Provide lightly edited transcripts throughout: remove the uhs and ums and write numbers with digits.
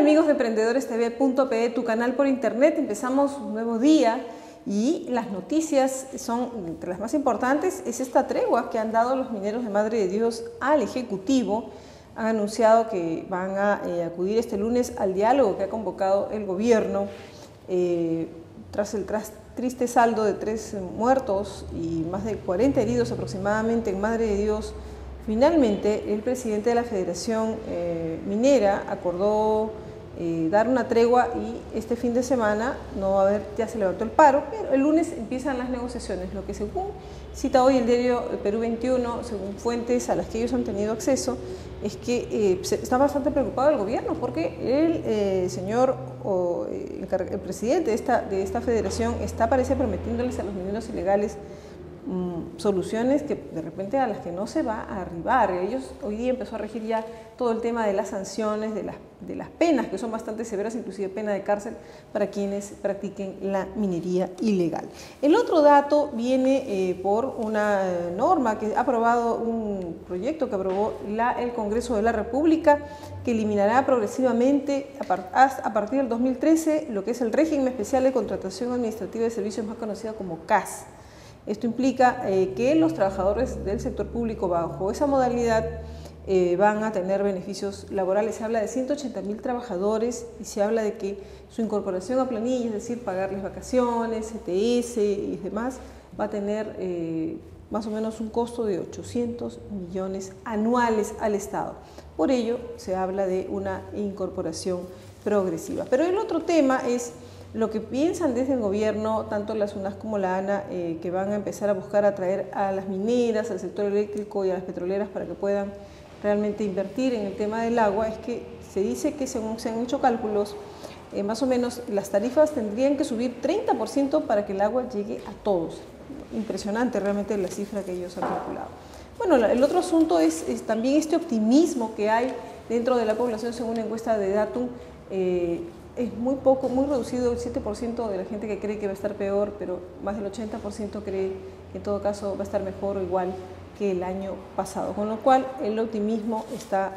amigos de EmprendedoresTV.pe, tu canal por internet? Empezamos un nuevo día y las noticias son, entre las más importantes, es esta tregua que han dado los mineros de Madre de Dios al Ejecutivo. Han anunciado que van a acudir este lunes al diálogo que ha convocado el gobierno tras el triste saldo de 3 muertos y más de 40 heridos aproximadamente en Madre de Dios. Finalmente, el presidente de la Federación Minera acordó dar una tregua y este fin de semana no va a haber, ya se levantó el paro, pero el lunes empiezan las negociaciones, lo que según cita hoy el diario Perú 21, según fuentes a las que ellos han tenido acceso, es que está bastante preocupado el gobierno porque el señor el presidente de esta federación parece prometiéndoles a los mineros ilegales soluciones que de repente a las que no se va a arribar. Ellos hoy día empezó a regir ya todo el tema de las sanciones, de las penas, que son bastante severas, inclusive pena de cárcel para quienes practiquen la minería ilegal. El otro dato viene por una norma que ha aprobado, un proyecto que aprobó el Congreso de la República, que eliminará progresivamente a partir del 2013 lo que es el régimen especial de contratación administrativa de servicios, más conocido como CAS. Esto implica que los trabajadores del sector público bajo esa modalidad van a tener beneficios laborales. Se habla de 180.000 trabajadores y se habla de que su incorporación a planilla, es decir, pagarles vacaciones, CTS y demás, va a tener más o menos un costo de 800 millones anuales al Estado. Por ello, se habla de una incorporación progresiva. Pero el otro tema es lo que piensan desde el gobierno, tanto la SUNAS como la ANA, que van a empezar a buscar atraer a las mineras, al sector eléctrico y a las petroleras para que puedan realmente invertir en el tema del agua. Es que se dice que según se han hecho cálculos, más o menos las tarifas tendrían que subir 30% para que el agua llegue a todos. Impresionante realmente la cifra que ellos han calculado. Bueno, el otro asunto es también este optimismo que hay dentro de la población, según una encuesta de Datum. Es muy poco, muy reducido, el 7% de la gente que cree que va a estar peor, pero más del 80% cree que en todo caso va a estar mejor o igual que el año pasado, con lo cual el optimismo está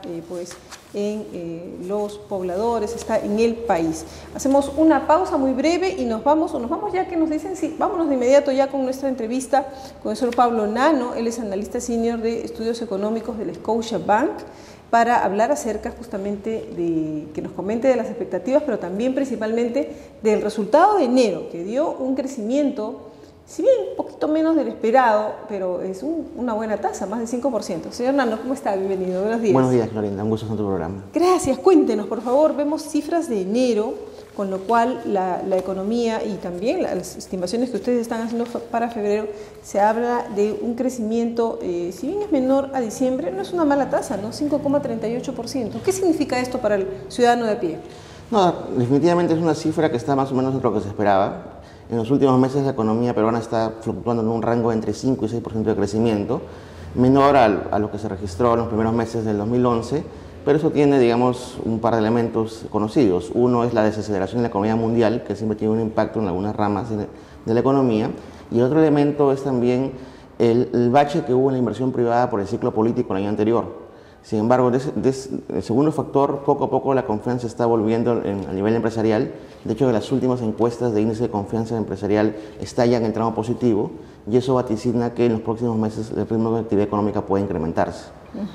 en los pobladores, está en el país. Hacemos una pausa muy breve y nos vamos ya que nos dicen, sí, vámonos de inmediato ya con nuestra entrevista con el señor Pablo Nano. Él es analista senior de estudios económicos del Scotiabank, para hablar acerca justamente de que nos comente de las expectativas, pero también principalmente del resultado de enero, que dio un crecimiento, si bien un poquito menos del esperado, pero es una buena tasa, más del 5%. Señor Nano, ¿cómo está? Bienvenido, buenos días. Buenos días, Florinda, un gusto en tu programa. Gracias, cuéntenos, por favor. Vemos cifras de enero, con lo cual la economía y también las estimaciones que ustedes están haciendo para febrero, se habla de un crecimiento, si bien es menor a diciembre, no es una mala tasa, ¿no? 5,38%. ¿Qué significa esto para el ciudadano de a pie? No, definitivamente es una cifra que está más o menos entre lo que se esperaba. En los últimos meses la economía peruana está fluctuando en un rango entre 5 y 6% de crecimiento, menor a lo que se registró en los primeros meses del 2011, pero eso tiene, digamos, un par de elementos conocidos. Uno es la desaceleración de la economía mundial, que siempre tiene un impacto en algunas ramas de la economía, y otro elemento es también el bache que hubo en la inversión privada por el ciclo político el año anterior. Sin embargo, el segundo factor, poco a poco la confianza está volviendo a nivel empresarial. De hecho, las últimas encuestas de índice de confianza empresarial están ya en el tramo positivo, y eso vaticina que en los próximos meses el ritmo de actividad económica puede incrementarse.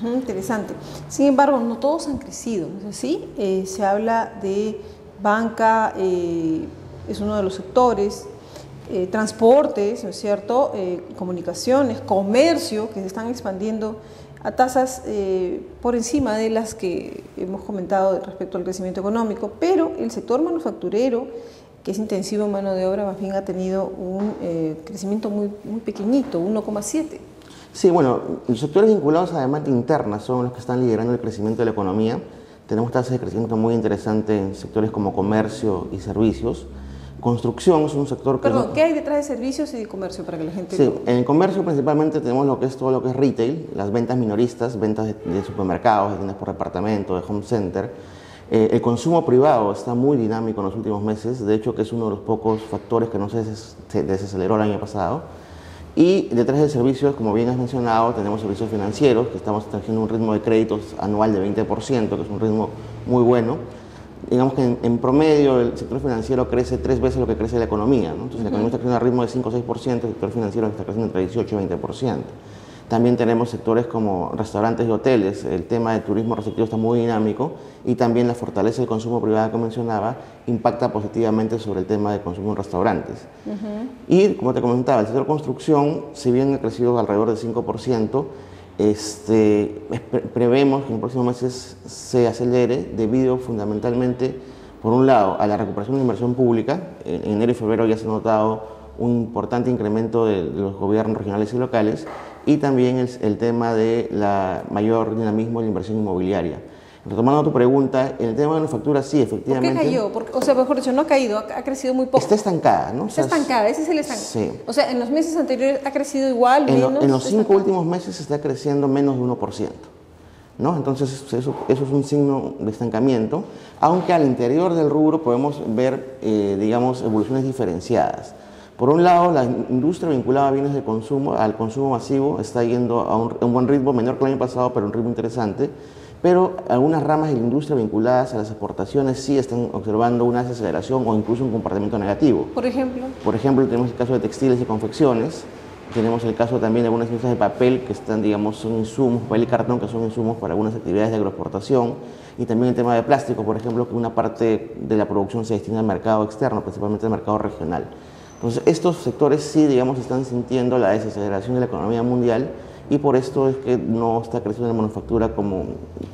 Interesante. Sin embargo, no todos han crecido, ¿no es así? Se habla de banca, es uno de los sectores, transportes, ¿no es cierto? Comunicaciones, comercio, que se están expandiendo a tasas por encima de las que hemos comentado respecto al crecimiento económico, pero el sector manufacturero, que es intensivo en mano de obra, más bien ha tenido un crecimiento muy pequeñito, 1,7%. Sí, bueno, los sectores vinculados a la demanda interna son los que están liderando el crecimiento de la economía. Tenemos tasas de crecimiento muy interesantes en sectores como comercio y servicios. Construcción es un sector que... Perdón, ¿qué hay detrás de servicios y de comercio para que la gente... Sí, en el comercio principalmente tenemos todo lo que es retail, las ventas minoristas, ventas de supermercados, de tiendas por departamento, de home center. El consumo privado está muy dinámico en los últimos meses, de hecho que es uno de los pocos factores que no se desaceleró el año pasado. Y detrás de servicios, como bien has mencionado, tenemos servicios financieros, que estamos teniendo un ritmo de créditos anual de 20%, que es un ritmo muy bueno. digamos que en promedio el sector financiero crece 3 veces lo que crece la economía, ¿no? Entonces la economía está creciendo a ritmo de 5 o 6%, el sector financiero está creciendo entre 18 y 20%. También tenemos sectores como restaurantes y hoteles, el tema de turismo receptivo está muy dinámico y también la fortaleza del consumo privado que mencionaba impacta positivamente sobre el tema de consumo en restaurantes. Y como te comentaba, el sector construcción, si bien ha crecido alrededor del 5%, prevemos que en los próximos meses se acelere debido fundamentalmente, por un lado, a la recuperación de la inversión pública. En enero y febrero ya se ha notado un importante incremento de los gobiernos regionales y locales, y también el tema de la mayor dinamismo de la inversión inmobiliaria. Retomando tu pregunta, en el tema de manufactura, sí, efectivamente. ¿Por qué cayó? O sea, mejor dicho, no ha caído, ha crecido muy poco. Está estancada, ¿no? Está estancada, ese es el estancamiento. Sí. O sea, en los meses anteriores ha crecido igual, menos. En los 5 últimos meses está creciendo menos de 1%, ¿no? Entonces, eso es un signo de estancamiento, aunque al interior del rubro podemos ver, digamos, evoluciones diferenciadas. Por un lado, la industria vinculada a bienes de consumo, al consumo masivo, está yendo a un buen ritmo, menor que el año pasado, pero un ritmo interesante. Pero algunas ramas de la industria vinculadas a las exportaciones sí están observando una desaceleración o incluso un comportamiento negativo. Por ejemplo. Por ejemplo, tenemos el caso de textiles y confecciones. Tenemos el caso también de algunas industrias de papel que están, digamos, son insumos, papel y cartón, que son insumos para algunas actividades de agroexportación. Y también el tema de plástico, por ejemplo, que una parte de la producción se destina al mercado externo, principalmente al mercado regional. Entonces, estos sectores sí, digamos, están sintiendo la desaceleración de la economía mundial, y por esto es que no está creciendo la manufactura como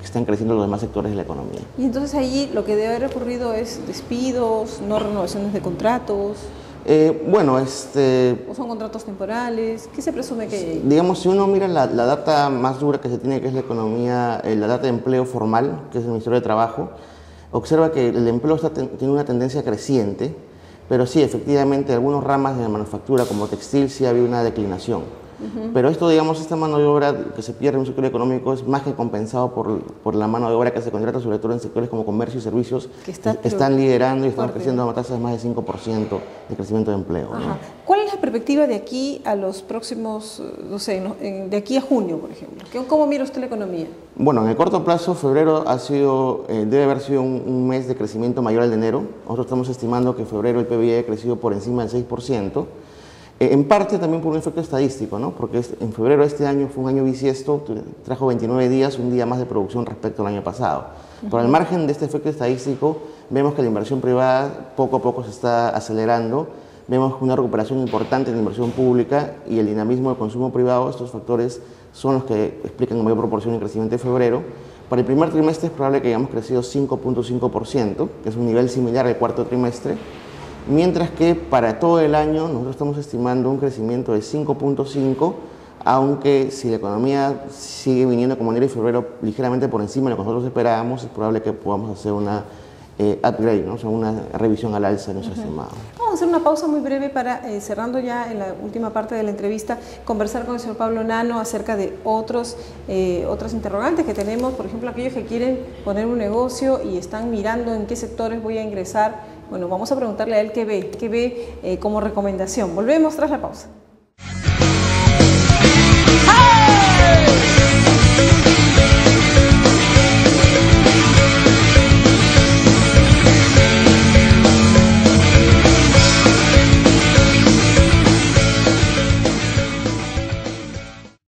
están creciendo los demás sectores de la economía. Y entonces allí lo que debe haber ocurrido es despidos, no renovaciones de contratos. ¿O son contratos temporales? ¿Qué se presume que hay? Digamos, si uno mira la data más dura que se tiene, que es la economía, la data de empleo formal, que es el Ministerio de Trabajo, observa que el empleo tiene una tendencia creciente, pero sí, efectivamente, algunas ramas de la manufactura, como textil, sí ha habido una declinación. Pero esto, digamos, esta mano de obra que se pierde en un sector económico es más que compensado por la mano de obra que se contrata, sobre todo en sectores como comercio y servicios, que están liderando y están creciendo a tasas de más de 5% de crecimiento de empleo, ¿no? ¿Cuál es la perspectiva de aquí a los próximos, no sé, de aquí a junio, por ejemplo? ¿Cómo mira usted la economía? Bueno, en el corto plazo, febrero debe haber sido un mes de crecimiento mayor al de enero. Nosotros estamos estimando que en febrero el PBI ha crecido por encima del 6%. En parte también por un efecto estadístico, ¿no? Porque en febrero de este año fue un año bisiesto, trajo 29 días, un día más de producción respecto al año pasado. Por el margen de este efecto estadístico, vemos que la inversión privada poco a poco se está acelerando, vemos una recuperación importante en la inversión pública y el dinamismo del consumo privado. Estos factores son los que explican en mayor proporción el crecimiento de febrero. Para el primer trimestre es probable que hayamos crecido 5.5%, que es un nivel similar al cuarto trimestre. Mientras que para todo el año nosotros estamos estimando un crecimiento de 5.5%, aunque si la economía sigue viniendo como enero y febrero ligeramente por encima de lo que nosotros esperábamos, es probable que podamos hacer una upgrade, ¿no? O sea, una revisión al alza de nuestro estimado. Vamos a hacer una pausa muy breve para, cerrando ya en la última parte de la entrevista, conversar con el señor Pablo Nano acerca de otras interrogantes que tenemos, por ejemplo, aquellos que quieren poner un negocio y están mirando en qué sectores voy a ingresar. Bueno, vamos a preguntarle a él qué ve como recomendación. Volvemos tras la pausa.